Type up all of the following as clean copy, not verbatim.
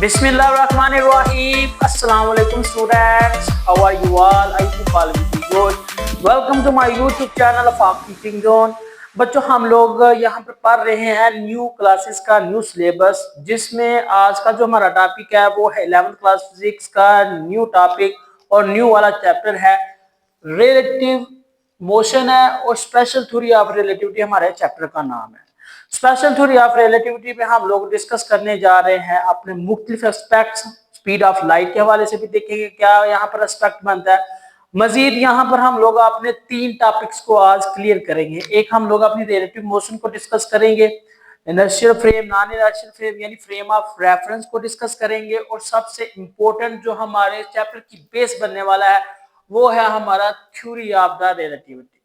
Bismillahirrahmanirrahim. Assalamualaikum students. How are you all? I hope all will be good. Welcome to my YouTube channel of Teaching Zone. बच्चों हम लोग यहाँ पर पढ़ रहे हैं न्यू क्लासेस का न्यू सिलेबस, जिसमें आज का जो हमारा टॉपिक है वो है 11th क्लास फिजिक्स का न्यू टॉपिक और न्यू वाला चैप्टर है रिलेटिव मोशन है और स्पेशल थ्योरी ऑफ रिलेटिविटी हमारे चैप्टर का नाम है। स्पेशल थ्योरी ऑफ रिलेटिविटी में हम लोग डिस्कस करने जा रहे हैं अपने मुख्तलिफ एस्पेक्ट्स। स्पीड ऑफ लाइट के हवाले से भी देखेंगे क्या यहाँ पर एस्पेक्ट बनता है। मजीद यहाँ पर हम लोग अपने 3 टॉपिक्स को आज क्लियर करेंगे। एक हम लोग अपनी रिलेटिव मोशन को डिस्कस करेंगे, inertial frame, non inertial frame यानी फ्रेम ऑफ रेफरेंस को डिस्कस करेंगे, और सबसे इंपॉर्टेंट जो हमारे चैप्टर की बेस बनने वाला है वो है हमारा थ्योरी ऑफ द रिलेटिविटी।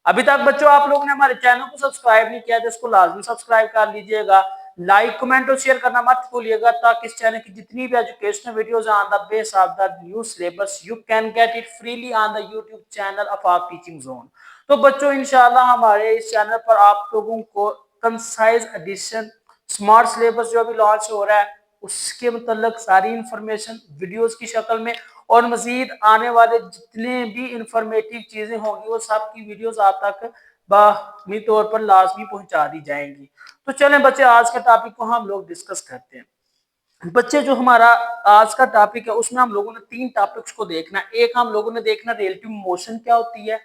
अभी तक बच्चों आप लोगों ने हमारे चैनल को सब्सक्राइब नहीं किया तो इसको लाजमी सब्सक्राइब कर लीजिएगा। लाइक कमेंट और शेयर करना मत भूलिएगा, ताकि इस चैनल की जितनी भी educational videos on the base of the new syllabus you can get it freely on the YouTube channel of our teaching zone. तो बच्चों इंशाल्लाह हमारे इस चैनल पर आप लोगों को कंसाइज एडिशन स्मार्ट सिलेबस जो अभी लॉन्च हो रहा है उसके मतलब सारी इंफॉर्मेशन वीडियोस की शक्ल में और मजीद आने वाले जितने भी इंफॉर्मेटिव चीजें होंगी वो सब की वीडियोस आप तक बाहमी तौर पर लाजमी पहुंचा दी जाएंगी। तो चलें बच्चे आज के टॉपिक को हम लोग डिस्कस करते हैं। बच्चे जो हमारा आज का टॉपिक है उसमें हम लोगों ने 3 टॉपिक्स को देखना। एक हम लोगों ने देखना रिलेटिव मोशन क्या होती है,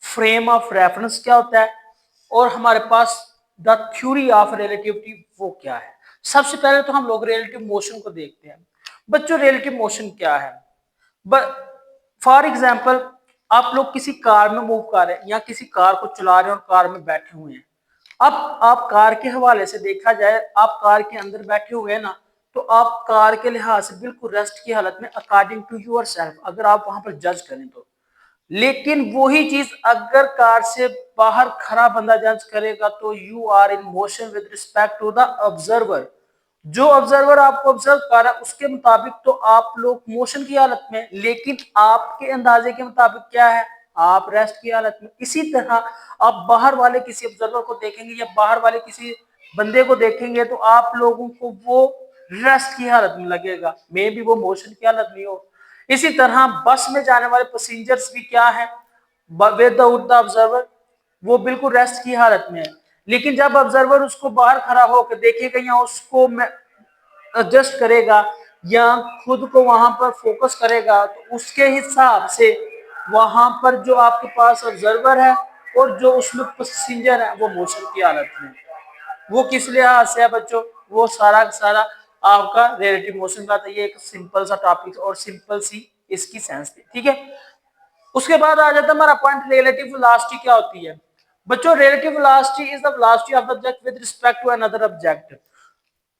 फ्रेम ऑफ रेफरेंस क्या होता है, और हमारे पास द थ्योरी ऑफ रिलेटिविटी वो क्या है। सबसे पहले तो हम लोग रिलेटिव मोशन को देखते हैं। बच्चों रिलेटिव मोशन क्या है? फॉर एग्जाम्पल आप लोग किसी कार में मूव कर रहे हैं या किसी कार को चला रहे हैं और कार में बैठे हुए हैं। अब आप कार के हवाले से देखा जाए, आप कार के अंदर बैठे हुए हैं ना, तो आप कार के लिहाज से बिल्कुल रेस्ट की हालत में अकॉर्डिंग टू योर सेल्फ अगर आप वहां पर जज करें तो। लेकिन वही चीज अगर कार से बाहर खड़ा बंदा जज करेगा तो you are in motion with respect to the observer. जो ऑब्जर्वर आपको ऑब्जर्व कर रहा है उसके मुताबिक तो आप लोग मोशन की हालत में, लेकिन आपके अंदाजे के मुताबिक क्या है, आप रेस्ट की हालत में। इसी तरह आप बाहर वाले किसी ऑब्जर्वर को देखेंगे या बाहर वाले किसी बंदे को देखेंगे तो आप लोगों को वो रेस्ट की हालत में लगेगा, मे भी वो मोशन की हालत नहीं हो। इसी तरह बस में जाने वाले पैसेंजर्स भी क्या है, विदाउट द ऑब्जर्वर वो बिल्कुल रेस्ट की हालत में है। लेकिन जब ऑब्जर्वर उसको बाहर खड़ा होकर देखेगा या उसको एडजस्ट करेगा या खुद को वहां पर फोकस करेगा तो उसके हिसाब से वहां पर जो आपके पास ऑब्जर्वर है और जो उसमें पैसेंजर है वो मोशन की हालत में। वो किस लिहाज से है बच्चों, वो सारा सारा आपका रिलेटिव मोशन का था। ये एक सिंपल सा टॉपिक और सिंपल सी इसकी सेंस थी, ठीक है। उसके बाद आ जाता है हमारा पॉइंट रिलेटिव वेलोसिटी क्या होती है। बच्चों relative velocity is the velocity of the object with respect to another object.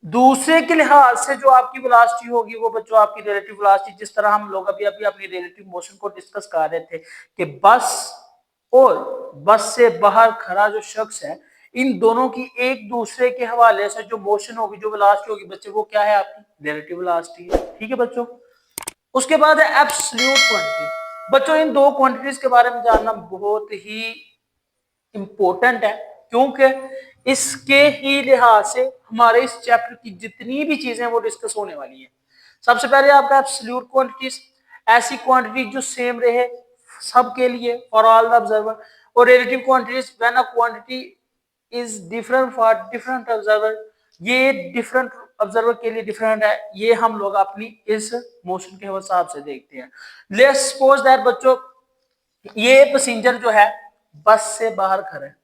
दूसरे के लिहाज से जो आपकी वेलोसिटी होगी वो बच्चों आपकी रिलेटिव वेलोसिटी। जिस तरह हम लोग अभी अभी अपनी रिलेटिव मोशन को डिस्कस कर रहे थे कि बस और बस से बाहर खड़ा जो शख्स है इन दोनों की एक दूसरे के हवाले से जो मोशन होगी, जो वेलोसिटी होगी बच्चे, वो क्या है, आपकी रिलेटिव वेलोसिटी है, ठीक है बच्चों। उसके बाद है एब्सोल्यूट क्वांटिटी। बच्चों इन 2 क्वांटिटीज के बारे में जानना बहुत ही इंपॉर्टेंट है, क्योंकि इसके ही लिहाज से हमारे इस चैप्टर की जितनी भी चीजें वो डिस्कस होने वाली है। सबसे पहले आपका एब्सोल्यूट क्वांटिटीज, ऐसी क्वांटिटी जो सेम रहे सबके लिए फॉर ऑल द ऑब्जर्वर। और relative quantities when a quantity is different for different observer, ये डिफरेंट ऑब्जर्वर के लिए डिफरेंट है। ये हम लोग अपनी इस मोशन के हिसाब से देखते हैं। लेट्स सपोज दैट बच्चों ये पैसेंजर जो है बस से बाहर खड़े हैं,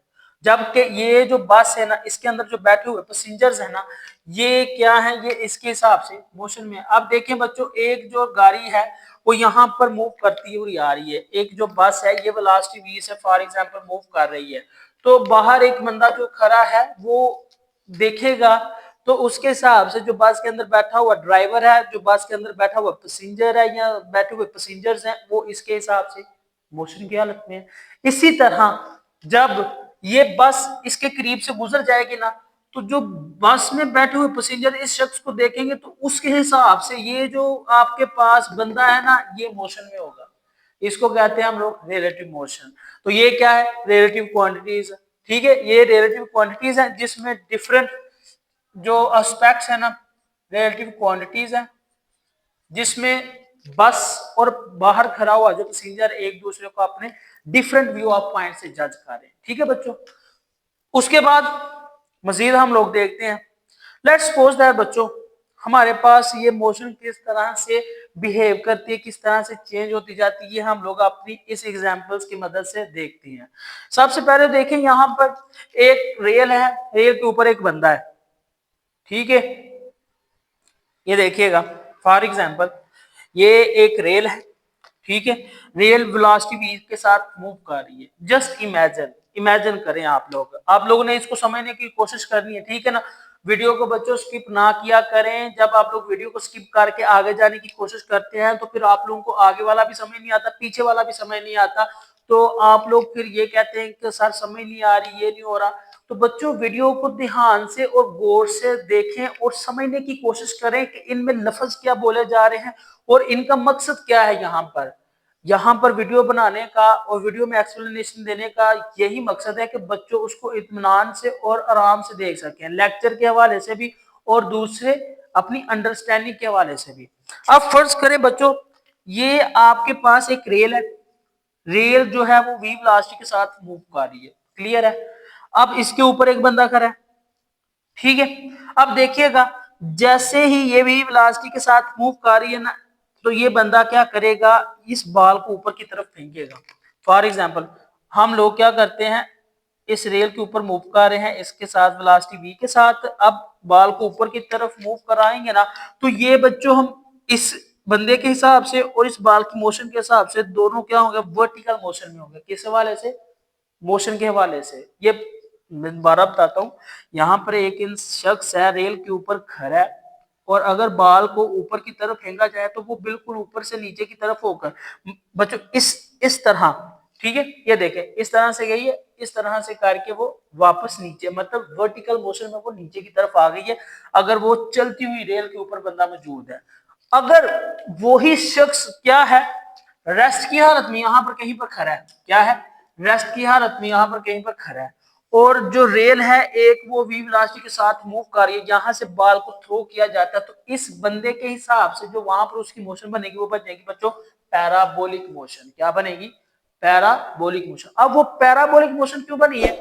जबकि ये जो बस है ना इसके अंदर जो बैठे हुए पैसेंजर्स है ना ये क्या है, ये इसके हिसाब से मोशन में। अब देखें बच्चों एक जो गाड़ी है वो यहाँ पर मूव करती हुई आ रही है, एक जो बस है ये वेलोसिटी v से फॉर एग्जांपल मूव कर रही है, तो बाहर एक बंदा जो खड़ा है वो देखेगा तो उसके हिसाब से जो बस के अंदर बैठा हुआ ड्राइवर है, जो बस के अंदर बैठा हुआ पैसेंजर है या बैठे हुए पैसेंजर्स हैं, वो इसके हिसाब से मोशन की हालत में है। इसी तरह जब ये बस इसके करीब से गुजर जाएगी ना तो जो बस में बैठे हुए पैसेंजर इस शख्स को देखेंगे तो उसके हिसाब से ये जो आपके पास बंदा है ना ये मोशन में होगा। इसको कहते हैं हम लोग रिलेटिव मोशन। तो ये क्या है, रिलेटिव क्वांटिटीज, ठीक है। ये रिलेटिव क्वांटिटीज है जिसमें डिफरेंट जो एस्पेक्ट्स है ना रिलेटिव क्वांटिटीज हैं, जिसमें बस और बाहर खड़ा हुआ जो पैसेंजर एक दूसरे को अपने डिफरेंट व्यू ऑफ पॉइंट से जज कर रहे हैं। ठीक है बच्चों, उसके बाद मजीद हम लोग देखते हैं, लेट्स सपोज दैट बच्चों हमारे पास ये मोशन किस तरह से बिहेव करती है, किस तरह से चेंज होती जाती है, हम लोग अपनी इस एग्जांपल्स की मदद से देखते हैं। सबसे पहले देखें, यहाँ पर एक रेल है, रेल के ऊपर एक बंदा है। ठीक है, ये देखिएगा फॉर एग्जांपल ये एक रेल है। ठीक है, रेल वेलोसिटी v के साथ मूव कर रही है। जस्ट इमेजिन, इमेजिन करें आप लोगों ने इसको समझने की कोशिश करनी है। ठीक है ना, वीडियो को बच्चों स्किप ना किया करें। जब आप लोग वीडियो को स्किप करके आगे जाने की कोशिश करते हैं तो फिर आप लोगों को आगे वाला भी समझ नहीं आता, पीछे वाला भी समझ नहीं आता, तो आप लोग फिर ये कहते हैं कि सर समझ नहीं आ रही, ये नहीं हो रहा। तो बच्चों वीडियो को ध्यान से और गौर से देखें और समझने की कोशिश करें कि इनमें लफ्ज क्या बोले जा रहे हैं और इनका मकसद क्या है। यहाँ पर वीडियो बनाने का और वीडियो में एक्सप्लेनेशन देने का यही मकसद है कि बच्चों उसको इत्मीनान से और आराम से देख सकें, लेक्चर के हवाले से भी और दूसरे अपनी अंडरस्टैंडिंग के हवाले से भी। अब फर्ज करें बच्चों ये आपके पास एक रेल है, रेल जो है वो वी वेलोसिटी के साथ मूव कर रही है। क्लियर है, अब इसके ऊपर एक बंदा खड़ा है। ठीक है, अब देखिएगा जैसे ही ये वी वेलोसिटी के साथ मूव कर रही है ना, तो ये बंदा क्या करेगा, इस बॉल को ऊपर की तरफ फेंकेगा। फॉर एग्जांपल हम लोग क्या करते हैं, इस रेल के ऊपर मूव कर रहे हैं इसके साथ वेलोसिटी v के साथ, अब बॉल को ऊपर की तरफ मूव कराएंगे ना, तो ये बच्चों हम इस बंदे के हिसाब से और इस बॉल की मोशन के हिसाब से दोनों क्या होंगे, वर्टिकल मोशन में होंगे। किस हवाले से, मोशन के हवाले से। ये मैं दोबारा बताता हूँ, यहाँ पर एक शख्स है रेल के ऊपर खड़ा है और अगर बाल को ऊपर की तरफ फेंका जाए तो वो बिल्कुल ऊपर से नीचे की तरफ होकर बच्चों इस तरह, ठीक है, ये देखें इस तरह से गई है, इस तरह से करके वो वापस नीचे, मतलब वर्टिकल मोशन में वो नीचे की तरफ आ गई है। अगर वो चलती हुई रेल के ऊपर बंदा मौजूद है, अगर वही शख्स क्या है, रेस्ट की हालत में यहाँ पर कहीं पर खड़ा है, क्या है, रेस्ट की हालत में यहाँ पर कहीं पर खड़ा है, और जो रेल है एक वो वी वेलोसिटी के साथ मूव कर रही है, यहाँ से बाल को थ्रो किया जाता है, तो इस बंदे के हिसाब से जो वहां पर उसकी मोशन बनेगी वो बनेगी बच्चों पैराबोलिक मोशन। क्या बनेगी, पैराबोलिक मोशन। अब वो पैराबोलिक मोशन क्यों बनी है,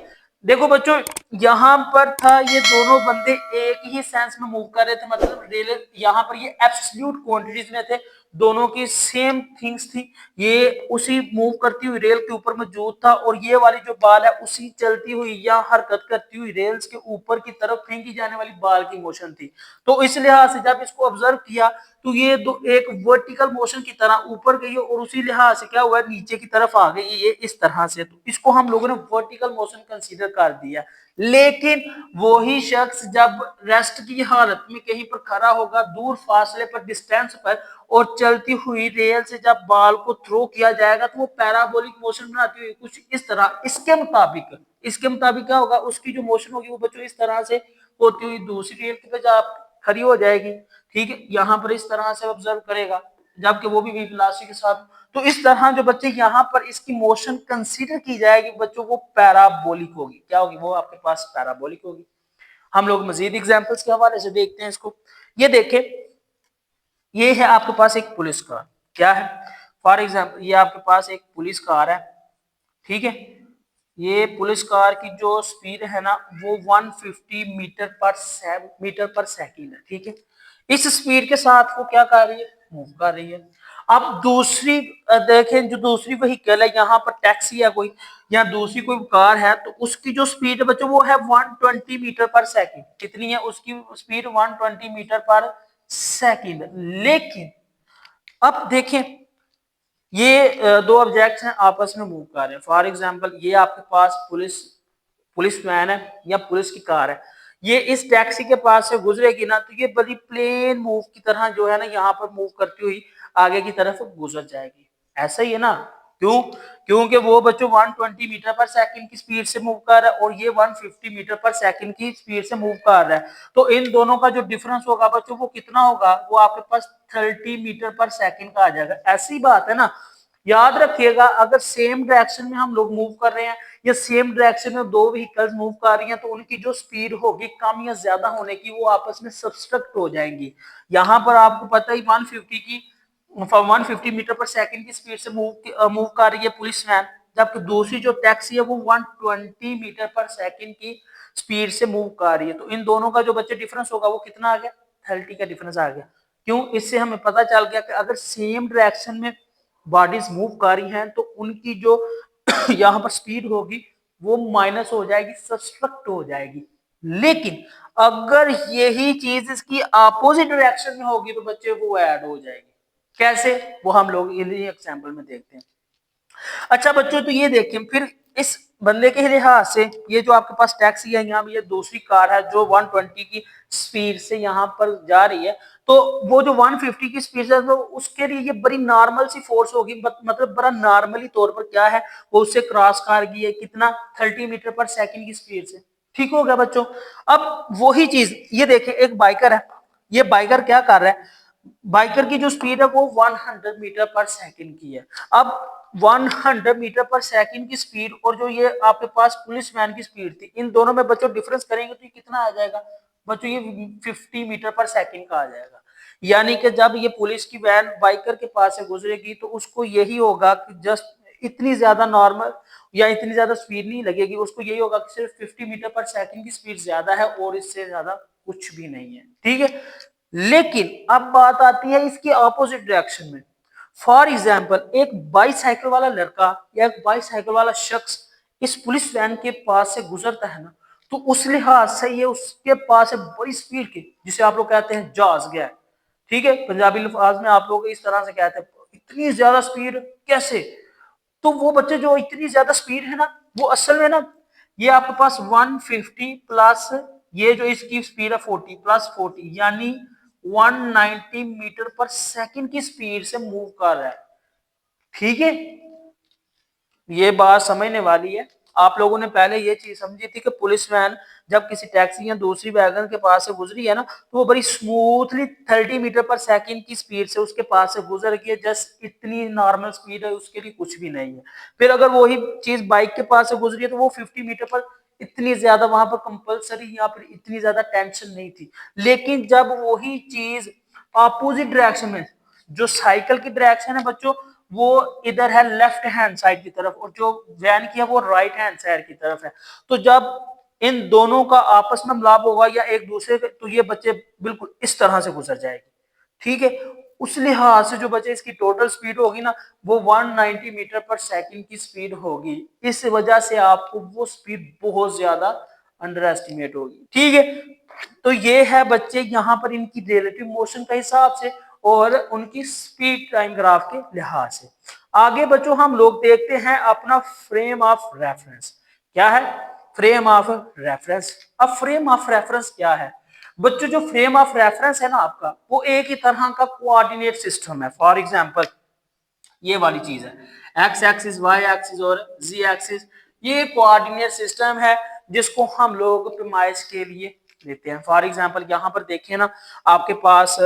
देखो बच्चों यहाँ पर था ये दोनों बंदे एक ही सेंस में मूव कर रहे थे, मतलब रेल यहाँ पर ये एब्सोल्यूट क्वांटिटीज में थे, दोनों की सेम थिंग्स थी, ये उसी मूव करती हुई रेल के ऊपर मौजूद था और ये वाली जो बाल है उसी चलती हुई या हरकत करती हुई रेल्स के ऊपर की तरफ फेंकी जाने वाली बाल की मोशन थी। तो इस लिहाज से जब इसको ऑब्जर्व किया तो ये दो एक वर्टिकल मोशन की तरह ऊपर गई और उसी लिहाज से क्या हुआ, नीचे की तरफ आ गई ये इस तरह से, तो इसको हम लोगों ने वर्टिकल मोशन कंसीडर कर दिया। लेकिन वही शख्स जब रेस्ट की हालत में कहीं पर खड़ा होगा दूर फासले पर, डिस्टेंस पर, और चलती हुई रेल से जब बाल को थ्रो किया जाएगा तो वो पैराबोलिक मोशन बनाती हुई कुछ इस तरह, इसके मुताबिक क्या होगा, उसकी जो मोशन होगी वो बच्चों इस तरह से होती हुई दूसरी रेल पे जब खड़ी हो जाएगी। ठीक है, यहाँ पर इस तरह से ऑब्जर्व करेगा जबकि वो भी वेलोसिटी के साथ, तो इस तरह जो बच्चे यहाँ पर इसकी मोशन कंसीडर की जाएगी बच्चों वो पैराबोलिक होगी। क्या होगी, वो आपके पास पैराबोलिक होगी। हम लोग मजीद एग्जांपल्स के हवाले से देखते हैं इसको। ये देखें, ये है आपके पास एक पुलिस कार, क्या है, फॉर एग्जांपल ये आपके पास एक पुलिस कार है। ठीक है, ये पुलिस कार की जो स्पीड है ना वो 150 मीटर पर सेकंड है। ठीक है, इस स्पीड के साथ वो क्या कर रही है, मूव कर रही है। अब दूसरी देखें, जो दूसरी व्हीकल है, यहाँ पर टैक्सी है कोई या दूसरी कोई कार है, तो उसकी जो स्पीड है बच्चों वो है 120 मीटर पर सेकंड। कितनी है उसकी स्पीड, 120 मीटर पर सेकंड। लेकिन अब देखें ये दो ऑब्जेक्ट्स हैं आपस में मूव कर रहे हैं। फॉर एग्जांपल ये आपके पास पुलिस वैन है या पुलिस की कार है, ये इस टैक्सी के पास से गुजरेगी ना तो ये बड़ी प्लेन मूव की तरह जो है ना यहाँ पर मूव करती हुई आगे की तरफ गुजर जाएगी। ऐसा ही है ना, क्यों, क्योंकि वो बच्चों 120 मीटर पर सेकंड की स्पीड से मूव कर रहा है और ये 150 मीटर पर सेकंड की स्पीड से मूव कर रहा है, तो इन दोनों का जो डिफरेंस होगा बच्चों वो कितना होगा, वो आपके पास 30 मीटर पर सेकंड का आ जाएगा। ऐसी बात है ना, याद रखिएगा, अगर सेम डायरेक्शन में हम लोग मूव कर रहे हैं या सेम डायरेक्शन में दो व्हीकल्स मूव कर रही हैं तो उनकी जो स्पीड होगी कम या ज्यादा होने की वो आपस में सब्सट्रैक्ट हो जाएंगी। यहाँ पर आपको पता ही 150 मीटर पर सेकंड की स्पीड से मूव कर रही है पुलिस वैन, जबकि दूसरी जो टैक्सी है वो 120 मीटर पर सेकंड की स्पीड से मूव कर रही है। तो इन दोनों का जो बच्चे डिफरेंस होगा वो कितना आ गया, 30 का डिफरेंस आ गया। क्यों? इससे हमें पता चल गया कि अगर सेम डायरेक्शन में बॉडीज मूव कर रही हैं तो उनकी जो यहाँ पर स्पीड होगी वो माइनस हो जाएगी, सब्सट्रैक्ट हो जाएगी। लेकिन अगर यही चीज इसकी अपोजिट डायरेक्शन में होगी तो बच्चे वो ऐड हो जाएगी। कैसे? वो हम लोग इन्हीं एग्जाम्पल में देखते हैं। अच्छा बच्चों, तो ये देखिए फिर इस बंदे के लिहाज से ये जो आपके पास टैक्सी है, यहाँ ये दूसरी कार है जो 120 की स्पीड से यहाँ पर जा रही है, तो वो जो 150 की स्पीड है तो उसके लिए ये बड़ी नॉर्मल सी फोर्स होगी, मतलब बड़ा नॉर्मली तौर पर क्या है वो उससे क्रॉस कर गई है कितना, 30 मीटर पर सेकंड की स्पीड से। ठीक हो गया बच्चों। अब वही चीज ये देखिए, एक बाइकर है, ये बाइकर क्या कर रहा है, बाइकर की जो स्पीड है वो 100 मीटर पर सेकंड की है। अब 100 मीटर पर सेकंड की स्पीड और जो ये आपके पास पुलिस वैन की स्पीड थी, इन दोनों में बच्चों डिफरेंस करेंगे तो ये कितना आ जाएगा बच्चों, ये 50 मीटर पर सेकंड का आ जाएगा। यानी कि जब ये पुलिस की वैन बाइकर के पास से गुजरेगी तो उसको यही होगा कि जस्ट इतनी ज्यादा नॉर्मल या इतनी ज्यादा स्पीड नहीं लगेगी, उसको यही होगा कि सिर्फ 50 मीटर पर सेकंड की स्पीड ज्यादा है और इससे ज्यादा कुछ भी नहीं है। ठीक है। लेकिन अब बात आती है इसके ऑपोजिट डायरेक्शन में। फॉर एग्जाम्पल, एक बाईसाइकिल वाला लड़का या एक बाईसाइकिल वाला शख्स इस पुलिस वैन के पास से गुजरता है ना, तो उस लिहाज से ये उसके पास है बड़ी स्पीड की, जिसे आप लोग कहते हैं जॉज गया। ठीक है, पंजाबी लफ्ज में आप लोग इस तरह से कहते हैं इतनी ज्यादा स्पीड कैसे। तो वो बच्चे जो इतनी ज्यादा स्पीड है ना, वो असल में ना ये आपके पास 150 प्लस ये जो इसकी स्पीड है 40 प्लस 40 यानी 190 मीटर पर सेकंड की स्पीड से मूव कर रहा है। ठीक है, ये बात समझने वाली है। आप लोगों ने पहले ये चीज समझी थी कि पुलिस वैन जब किसी टैक्सी या दूसरी वैगन के पास से गुजरी है ना, तो वो बड़ी स्मूथली 30 मीटर पर सेकंड की स्पीड से उसके पास से गुजर गई है, जस्ट इतनी नॉर्मल स्पीड है, उसके लिए कुछ भी नहीं है। फिर अगर वही चीज बाइक के पास से गुजरी है तो वो 50 मीटर पर इतनी ज्यादा वहां पर कंपल्सरी या फिर इतनी ज्यादा टेंशन नहीं थी। लेकिन जब वही चीज अपोजिट डायरेक्शन में, जो साइकिल की डायरेक्शन है बच्चों वो इधर है लेफ्ट हैंड साइड की तरफ और जो वैन की है वो राइट हैंड साइड की तरफ है, तो जब इन दोनों का आपस में मिलाप होगा या एक दूसरे के, तो ये बच्चे बिल्कुल इस तरह से गुजर जाएगी। ठीक है, उस लिहाज से जो बच्चे इसकी टोटल स्पीड होगी ना वो 190 मीटर पर सेकंड की स्पीड होगी। इस वजह से आपको वो स्पीड बहुत ज्यादा अंडर एस्टिमेट होगी। ठीक है, तो ये है बच्चे यहाँ पर इनकी रिलेटिव मोशन के हिसाब से और उनकी स्पीड टाइम ग्राफ के लिहाज से। आगे बच्चों हम लोग देखते हैं अपना फ्रेम ऑफ रेफरेंस। क्या है? Frame of reference. अब फ्रेम ऑफ रेफरेंस क्या है बच्चों? जो फ्रेम ऑफ रेफरेंस है ना आपका, वो एक ही तरह का कोऑर्डिनेट सिस्टम है। फॉर एग्जांपल ये वाली चीज है एक्स एक्सिस, वाई एक्सिस और जी एक्सिस, ये कोऑर्डिनेट सिस्टम है जिसको हम लोग पैमाइश के लिए लेते हैं। फॉर एग्जांपल यहाँ पर देखिए ना आपके पास,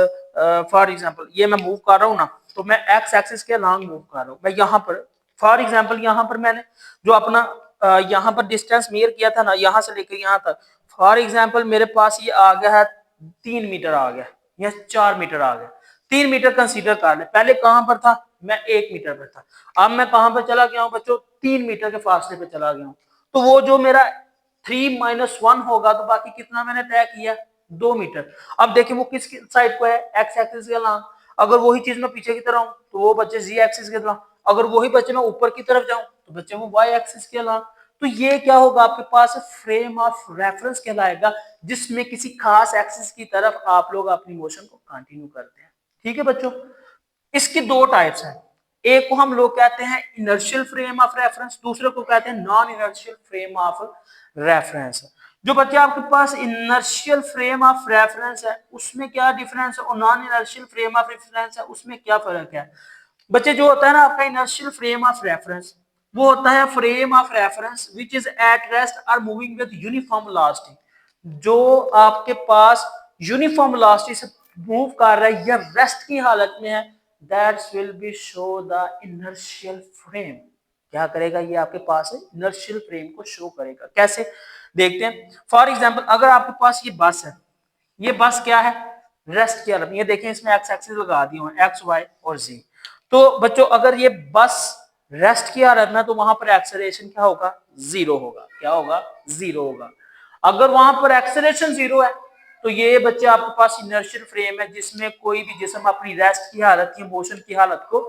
फॉर एग्जांपल ये मैं मूव कर रहा हूँ ना, तो मैं एक्स एक्सिस के लॉन्ग मूव कर रहा हूँ। मैं यहाँ पर फॉर एग्जांपल यहाँ पर मैंने जो अपना यहाँ पर डिस्टेंस मेयर किया था ना, यहाँ से लेकर यहाँ तक, फॉर एग्जांपल मेरे पास ये आ गया है 3 मीटर आ गया या 4 मीटर आ गया। 3 मीटर कंसीडर कर ले, पहले कहां पर था? मैं 1 मीटर पर था। अब मैं कहां पर चला गया हूं बच्चों? 3 मीटर के फासले पे चला गया हूं। तो वो जो मेरा 3 - 1 होगा, तो बाकी कितना मैंने तय किया? 2 मीटर। अब देखिए वो किस साइड को है? एक्स एक्सिस के अलावा। अगर वही चीज मैं पीछे की तरह हूं तो वो बच्चे जी एक्सिस के अलावा। अगर वही बच्चे मैं ऊपर की तरफ जाऊं तो बच्चे वो वाई एक्सिस के अलावा। तो ये क्या होगा आपके पास? फ्रेम ऑफ रेफरेंस कहलाएगा, जिसमें किसी खास एक्सिस की तरफ आप लोग अपनी मोशन को कंटिन्यू करते हैं। ठीक है बच्चों, इसकी दो टाइप्स हैं। एक को हम लोग कहते हैं इनर्शियल फ्रेम ऑफ रेफरेंस, दूसरे को कहते हैं non inertial frame of reference. जो बच्चे आपके पास इनर्शियल फ्रेम ऑफ रेफरेंस है उसमें क्या डिफरेंस है और non inertial frame of reference है उसमें क्या फर्क है? बच्चे जो होता है ना आपका इनर्शियल फ्रेम ऑफ रेफरेंस, वो होता है frame of reference which is at rest और मूविंग विद यूनिफॉर्म वेलोसिटी। जो आपके पास यूनिफॉर्म वेलोसिटी से मूव कर रहा है या रेस्ट की हालत में है, that will be show the inertial frame. क्या करेगा ये आपके पास इनर्शियल फ्रेम को शो करेगा। कैसे देखते हैं। फॉर एग्जांपल अगर आपके पास ये बस है, ये बस क्या है, रेस्ट की हालत में। ये देखें इसमें एक्स एक्सिस लगा दी हुई एक्स वाई और जी। तो बच्चों अगर ये बस रेस्ट की हालत में तो वहां पर एक्सेलरेशन क्या होगा, जीरो होगा। क्या होगा, जीरो होगा। अगर वहां पर एक्सेलरेशन जीरो है तो ये बच्चे आपके पास इनर्शियल फ्रेम है जिसमें कोई भी जिस्म अपनी रेस्ट की हालत की मोशन की हालत को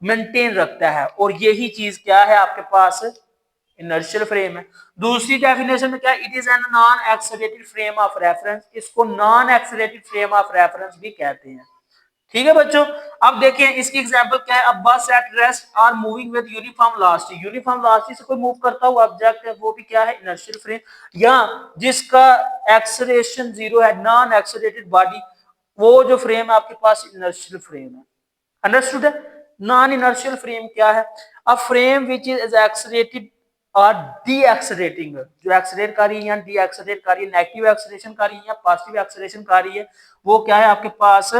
मेंटेन रखता है, और यही चीज क्या है आपके पास इनर्शियल फ्रेम है। दूसरी डेफिनेशन में क्या, it is an non accelerated frame of reference. इसको non accelerated frame of reference भी कहते हैं। ठीक है बच्चों। अब देखें इसकी एग्जांपल क्या है। अब बस at rest or moving with uniform velocity. Uniform velocity से कोई मूव करता हुआ ऑब्जेक्ट है, वो भी क्या है, इनर्शियल फ्रेम। या जिसका एक्सेलरेशन जीरो है, नॉन एक्सेलरेटेड बॉडी, वो जो फ्रेम है आपके पास इनर्शियल फ्रेम है। अंडरस्टूड है। नॉन इनर्शियल फ्रेम क्या है, a frame which is accelerated और डी एक्सेलरेटिंग। जो एक्सेलरेट कर रही है या डी एक्सेलरेट कर रही है, नेगेटिव एक्सेलरेशन कर रही है या पॉजिटिव एक्सेलरेशन कर रही है, वो क्या है आपके पास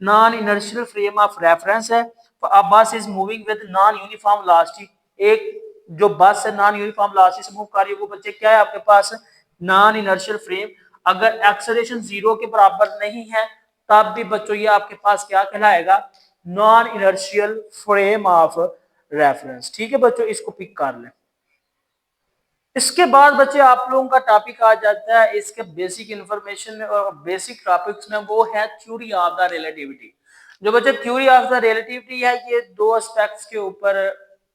non inertial frame of reference है। A bus is moving with non uniform velocity. एक जो बस है नॉन यूनिफॉर्म वेलोसिटी से मूव कर रही है, वो बच्चे क्या है आपके पास नॉन इनर्शियल फ्रेम। अगर एक्सेलरेशन जीरो के बराबर नहीं है तब भी बच्चों ये आपके पास क्या कहलाएगा, non inertial frame of reference. ठीक है बच्चों, इसको पिक कर लें। इसके बाद बच्चे आप लोगों का टॉपिक आ जाता है इसके बेसिक इंफॉर्मेशन में और बेसिक टॉपिक्स में, वो है थ्योरी ऑफ द रिलेटिविटी। जो बच्चे थ्योरी ऑफ द रिलेटिविटी है, ये दो एस्पेक्ट्स के ऊपर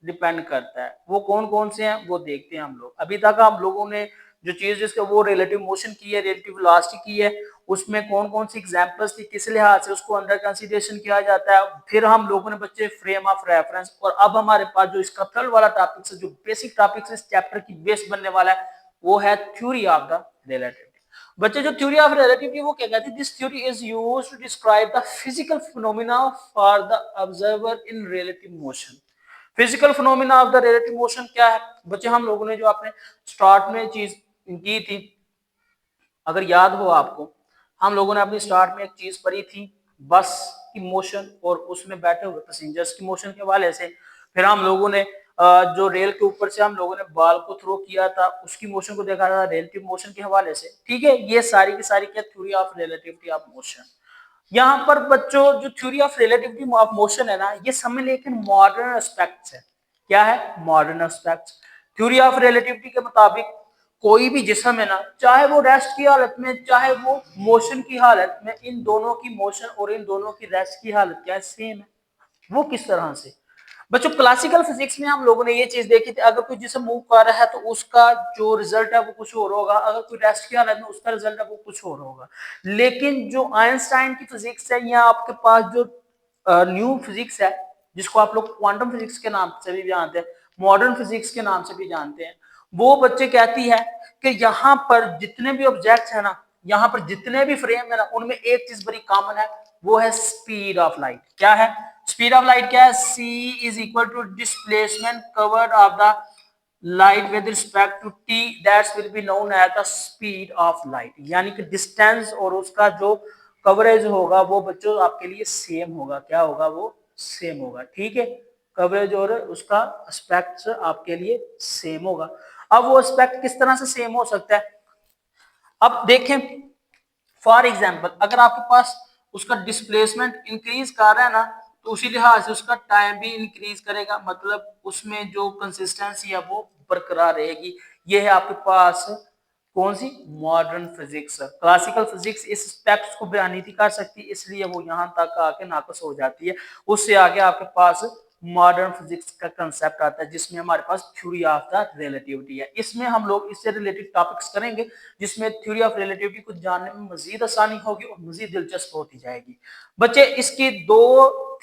डिपेंड करता है। वो कौन कौन से हैं वो देखते हैं हम लोग। अभी तक हम लोगों ने जो चीज जिसका वो रिलेटिव मोशन की है, रिलेटिव वेलोसिटी की है, उसमें कौन कौन सी एग्जांपल्स थी, किस लिहाज से उसको अंडर कंसीडरेशन किया जाता है। फिर हम लोगों ने बच्चे फ्रेम ऑफ रेफरेंस, और अब हमारे पास जो इसका थर्ड वाला टॉपिक है, जो बेसिक टॉपिक इस चैप्टर की बेस बनने वाला है, वो है थ्योरी ऑफ द रिलेटिविटी। बच्चे जो थ्योरी ऑफ रिलेटिविटी वो क्या कहती है, this theory is used to describe the physical phenomena for the observer in relative motion. Physical phenomena of the relative motion क्या है बच्चे, हम लोगों ने जो आपने स्टार्ट में चीज की थी, अगर याद हो आपको, हम लोगों ने अपनी स्टार्ट में एक चीज पढ़ी थी, बस की मोशन और उसमें बैठे हुए पैसेंजर्स की मोशन के हवाले से। फिर हम लोगों ने जो रेल के ऊपर से हम लोगों ने बॉल को थ्रो किया था, उसकी मोशन को देखा था रिलेटिव मोशन के हवाले से। ठीक है, ये सारी की सारी क्या, theory of relativity of motion. यहाँ पर बच्चों जो theory of relativity of motion है ना, ये समझ लेकिन मॉडर्न एस्पेक्ट्स है। क्या है, modern aspects. Theory of relativity के मुताबिक कोई भी जिस्म है ना, चाहे वो रेस्ट की हालत में चाहे वो मोशन की हालत में, इन दोनों की मोशन और इन दोनों की रेस्ट की हालत क्या है, सेम है। वो किस तरह से बच्चों, क्लासिकल फिजिक्स में हम लोगों ने ये चीज देखी थी, अगर कोई जिसम मूव कर रहा है तो उसका जो रिजल्ट है वो कुछ और होगा, अगर कोई रेस्ट की हालत में उसका रिजल्ट है वो कुछ और होगा। लेकिन जो आइंस्टाइन की फिजिक्स है या आपके पास जो न्यू फिजिक्स है, जिसको आप लोग क्वांटम फिजिक्स के नाम से भी जानते हैं, मॉडर्न फिजिक्स के नाम से भी जानते हैं, वो बच्चे कहती है कि यहाँ पर जितने भी ऑब्जेक्ट्स है ना, यहाँ पर जितने भी फ्रेम है ना, उनमें एक चीज बड़ी कॉमन है, वो है स्पीड ऑफ लाइट। क्या है स्पीड ऑफ लाइट, क्या है, c is equal to displacement covered of the light with respect to t, that's will be known as the speed of light. यानी कि डिस्टेंस और उसका जो कवरेज होगा वो बच्चों आपके लिए सेम होगा। क्या होगा, वो सेम होगा। ठीक है, कवरेज और उसका एस्पेक्ट आपके लिए सेम होगा। अब वो एस्पेक्ट किस तरह से सेम हो सकता है, अब देखें। फॉर एग्जाम्पल अगर आपके पास उसका डिस्प्लेसमेंट इंक्रीज कर रहा है ना, तो उसी लिहाज से उसका टाइम भी इंक्रीज करेगा, मतलब उसमें जो कंसिस्टेंसी है वो बरकरार रहेगी। ये है आपके पास कौन सी, मॉडर्न फिजिक्स। क्लासिकल फिजिक्स इस एस्पेक्ट्स को बयान नहीं कर सकती, इसलिए वो यहाँ तक आके नाकस हो जाती है। उससे आगे आपके पास मॉडर्न फिजिक्स का कंसेप्ट आता है, जिसमें हमारे पास थ्योरी ऑफ द रिलेटिविटी है। इसमें हम लोग इससे रिलेटेड टॉपिक्स करेंगे, जिसमें थ्योरी ऑफ रिलेटिविटी को जानने में मजीद आसानी होगी और मजीद दिलचस्प होती जाएगी। बच्चे इसकी दो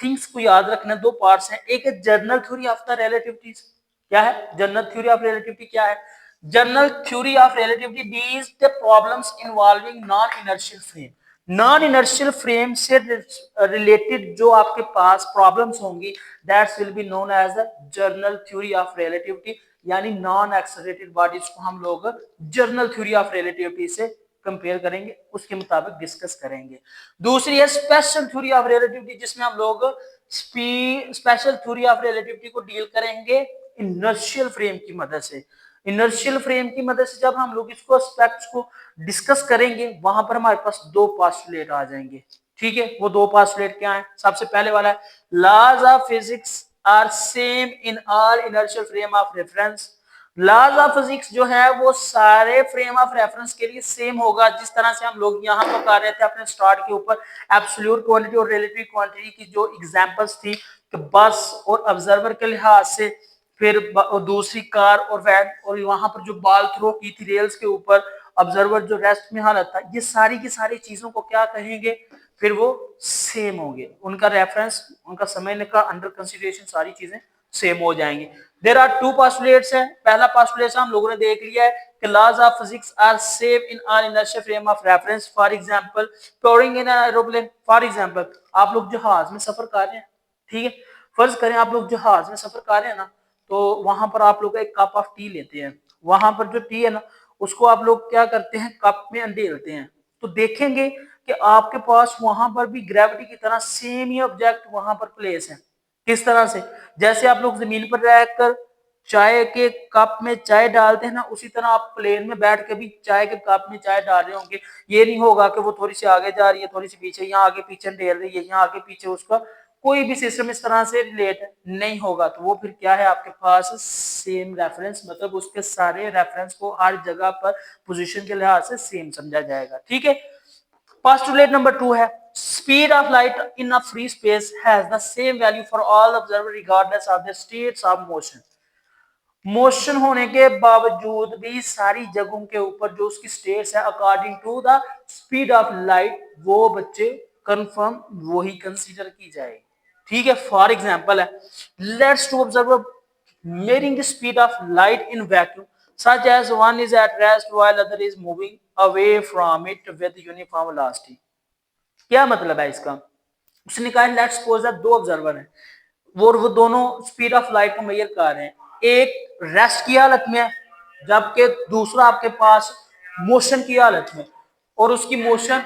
थिंग्स को याद रखना, दो पार्ट्स हैं। एक है general theory of the relativity. क्या है जनरल थ्योरी ऑफ रिलेटिविटी, क्या है, general theory of relativity deals the problems involving non inertial frame. Non inertial frame से रिलेटेड जो आपके पास प्रॉब्लम्स होंगी, that's will be known as the general theory of relativity. यानी नॉन एक्सेलरेटेड बॉडीज को हम लोग जनरल थ्योरी ऑफ रिलेटिविटी से कंपेयर करेंगे, उसके मुताबिक डिस्कस करेंगे। दूसरी है स्पेशल थ्योरी ऑफ रिलेटिविटी, जिसमें हम लोग स्पेशल थ्योरी ऑफ रिलेटिविटी को डील करेंगे इनर्शियल फ्रेम की मदद से। इनर्शियल फ्रेम की मदद से जब हम लोग इसको एस्पेक्ट्स को डिस्कस करेंगे, वहां पर हमारे पास दो पोस्टुलेट आ जाएंगे। ठीक है, वो दो पोस्टुलेट क्या है? सबसे पहले वाला है laws of physics are same in all inertial frame of reference. Laws of physics जो है वो सारे फ्रेम ऑफ रेफरेंस के लिए सेम होगा। जिस तरह से हम लोग यहाँ पर कर रहे थे अपने स्टार्ट के ऊपर एब्सोल्यूट क्वांटिटी और रिलेटिव क्वांटिटी की जो एग्जांपल्स थी कि बस और ऑब्जर्वर के लिहाज से, फिर दूसरी कार और वैन, और वहां पर जो बॉल थ्रो की थी रेल्स के ऊपर, ऑब्जर्वर जो रेस्ट में हालत था, ये सारी की सारी चीजों को क्या कहेंगे? फिर वो सेम होंगे, उनका रेफरेंस, उनका समय का अंडर कंसीडरेशन सारी चीजें सेम हो जाएंगे। देयर आर टू पोस्टुलेट्स है। पहला पोस्टुलेट हम लोगों ने देख लिया है कि laws of physics are same in all inertial frame of reference. For example touring in an aeroplane. For example आप लोग जहाज में सफर कर रहे हैं, ठीक है, फर्ज करें आप लोग जहाज में सफर कर रहे हैं ना, तो वहां पर आप लोग एक कप ऑफ टी लेते हैं। वहां पर जो टी है ना, उसको आप लोग क्या करते हैं? कप में अंडेलते हैं। तो देखेंगे कि आपके पास वहां पर भी ग्रेविटी की तरह सेम ही ऑब्जेक्ट वहां पर प्लेस है। किस तरह से? जैसे आप लोग जमीन पर रहकर चाय के कप में चाय डालते हैं ना, उसी तरह आप प्लेन में बैठ के भी चाय के कप में चाय डाल रहे होंगे। ये नहीं होगा कि वो थोड़ी सी आगे जा रही है, थोड़ी सी पीछे, यहाँ आगे पीछे ढेल रही है, यहाँ आगे पीछे, उसका कोई भी सिस्टम इस तरह से रिलेट नहीं होगा। तो वो फिर क्या है? आपके पास सेम रेफरेंस, मतलब उसके सारे रेफरेंस को हर जगह पर पोजीशन के लिहाज से सेम समझा जाएगा। ठीक है। Postulate number 2 है speed of light in a free space has the same value for all observers regardless of their states of motion। Motion होने के बावजूद भी सारी जगहों के ऊपर जो उसकी स्टेट्स है according to the speed of light, वो बच्चे कंफर्म वही कंसीडर की जाएगी। ठीक है। फॉर एग्जांपल है let's to observe measuring the speed of light in vacuum such as one is at rest while other is moving away from it with uniform velocity। क्या मतलब है इसका? उसने कहा लेट्स सपोज दैट दो observer हैं, वो दोनों स्पीड ऑफ लाइट को मेजर कर रहे हैं। एक रेस्ट की हालत में है, जबकि दूसरा आपके पास मोशन की हालत में, और उसकी मोशन,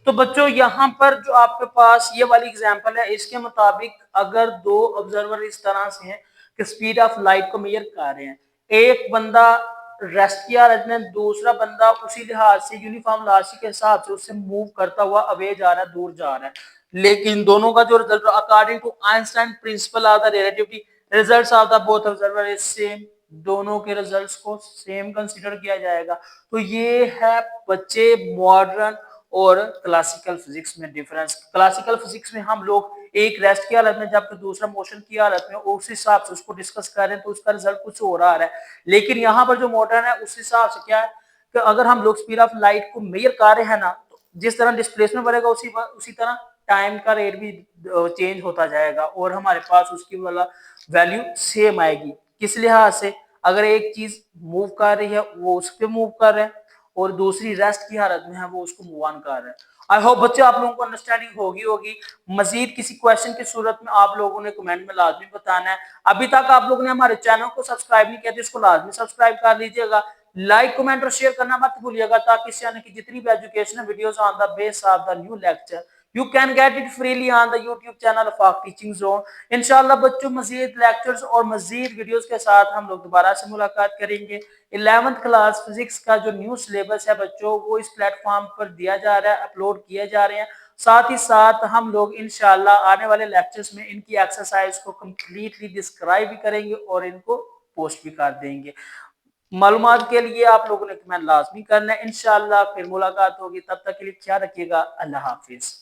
तो बच्चों यहाँ पर जो आपके पास ये वाली एग्जांपल है, इसके मुताबिक अगर दो ऑब्जर्वर इस तरह से हैं कि स्पीड ऑफ लाइट को मेजर कर रहे हैं, एक बंदा रेस्ट की हालत में, दूसरा बंदा उसी लिहाज से यूनिफॉर्म वेलोसिटी के हिसाब से उससे मूव करता हुआ अवे जा रहा है, दूर जा रहा है, लेकिन दोनों का जो result according to Einstein principle of the relativity results of the both observer is same. दोनों के रिजल्ट्स को सेम कंसीडर किया जाएगा। तो ये है बच्चे मॉडर्न और क्लासिकल फिजिक्स में डिफरेंस। क्लासिकल फिजिक्स में हम लोग एक रेस्ट की हालत में जबकि दूसरा मोशन की हालत में, उस हिसाब से उसको डिस्कस कर रहे हैं तो उसका रिजल्ट कुछ हो रहा है। लेकिन यहाँ पर जो मॉडर्न है उस हिसाब से क्या है कि अगर हम लोग स्पीड ऑफ लाइट को मेजर कर रहे हैं ना, तो जिस तरह डिस्प्लेसमेंट बढ़ेगा उसी तरह टाइम का रेट भी चेंज होता जाएगा और हमारे पास उसकी वाला वैल्यू सेम आएगी। किस लिहाज से? अगर एक चीज मूव कर रही है वो उस पर मूव कर रहे हैं और दूसरी रेस्ट की हालत में है वो उसको मूव ऑन कर रहे हैं। आई होप बच्चे आप लोगों को अंडरस्टैंडिंग होगी। मजीद किसी क्वेश्चन की सूरत में आप लोगों ने कमेंट में लाजमी बताना है। अभी तक आप लोगों ने हमारे चैनल को सब्सक्राइब नहीं किया तो इसको लाजमी सब्सक्राइब कर लीजिएगा। लाइक कमेंट और शेयर करना मत भूलिएगा ताकि इस चैनल की जितनी भी educational videos on the base of the new lecture you can get it freely on the YouTube channel of Arc Teaching Zone। इंशाल्लाह बच्चों मजीद लेक्चर्स और मजीद वीडियोस के साथ हम लोग दोबारा से मुलाकात करेंगे। 11th क्लास फिजिक्स का जो न्यू सिलेबस है बच्चों वो इस प्लेटफॉर्म पर दिया जा रहा है, अपलोड किए जा रहे हैं। साथ ही साथ हम लोग इंशाल्लाह आने वाले लेक्चर्स में इनकी एक्सरसाइज को कम्प्लीटली डिस्क्राइब भी करेंगे और इनको पोस्ट भी कर देंगे। मालूमात के लिए आप लोगों ने कमेंट लाजमी करना है। इंशाल्लाह फिर मुलाकात होगी, तब तक के लिए ख्याल रखिएगा। अल्लाह हाफिज।